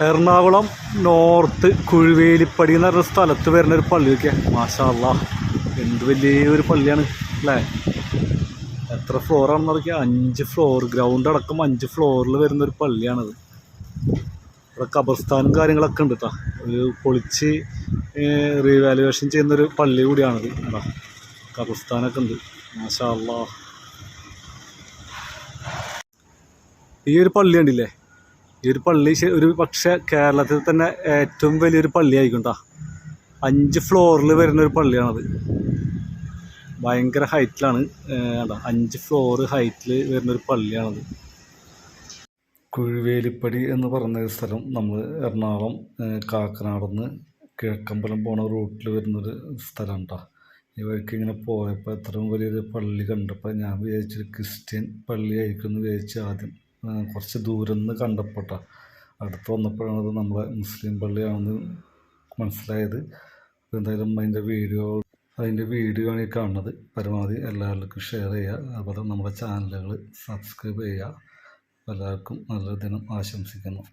Ernakulam north Kuzhuvelippady എന്ന് പറഞ്ഞ സ്ഥലത്ത് വരുന്ന ഒരു പള്ളി വയ്ക്കുക. മാഷാ അല്ലാഹ്, എന്ത് വലിയൊരു പള്ളിയാണ് അല്ലേ. എത്ര ഫ്ലോറാണെന്ന് നോക്കിയാൽ 5 ഫ്ലോർ, ഗ്രൗണ്ട് അടക്കം 5 ഫ്ലോറിൽ വരുന്നൊരു പള്ളിയാണത്. ഇവിടെ ഖബർസ്ഥാനും കാര്യങ്ങളൊക്കെ ഉണ്ട് കേട്ടോ. ഒരു പൊളിച്ച് റീവാലുവേഷൻ ചെയ്യുന്നൊരു പള്ളി കൂടിയാണത് കേട്ടോ. ഖബർസ്ഥാനൊക്കെ ഉണ്ട്. മാഷാ അല്ലാഹ്, ഈ ഒരു പള്ളി കണ്ടില്ലേ, ഈ ഒരു പള്ളി ഒരു പക്ഷേ കേരളത്തിൽ തന്നെ ഏറ്റവും വലിയൊരു പള്ളി ആയിരിക്കും കേട്ടോ. 5 ഫ്ലോറിൽ വരുന്നൊരു പള്ളിയാണത്. ഭയങ്കര ഹൈറ്റിലാണ് കേട്ടോ. 5 ഫ്ലോർ ഹൈറ്റിൽ വരുന്നൊരു പള്ളിയാണത്. കുഴുവേലിപ്പടി എന്ന് പറഞ്ഞ സ്ഥലം നമ്മൾ എറണാകുളം കാക്കനാടുന്ന് കിഴക്കമ്പലം പോണ റൂട്ടിൽ വരുന്നൊരു സ്ഥലം കേട്ടോ. ഈ വഴിക്ക് ഇങ്ങനെ പോയപ്പോൾ ഇത്രയും വലിയൊരു പള്ളി കണ്ടപ്പോൾ ഞാൻ വിചാരിച്ചൊരു ക്രിസ്ത്യൻ പള്ളി ആയിരിക്കും എന്ന് വിചാരിച്ച് ആദ്യം കുറച്ച് ദൂരം നിന്ന് കണ്ടപ്പോട്ടാ. അടുത്ത് വന്നപ്പോഴാണ് നമ്മളെ മുസ്ലിം പള്ളിയാണെന്ന് മനസ്സിലായത്. എന്തായാലും അതിൻ്റെ വീഡിയോ ആണ് ഈ കാണുന്നത്. പരമാവധി എല്ലാവർക്കും ഷെയർ ചെയ്യുക. അതുപോലെ നമ്മുടെ ചാനലുകൾ സബ്സ്ക്രൈബ് ചെയ്യുക. എല്ലാവർക്കും നല്ലൊരു ദിനം ആശംസിക്കുന്നു.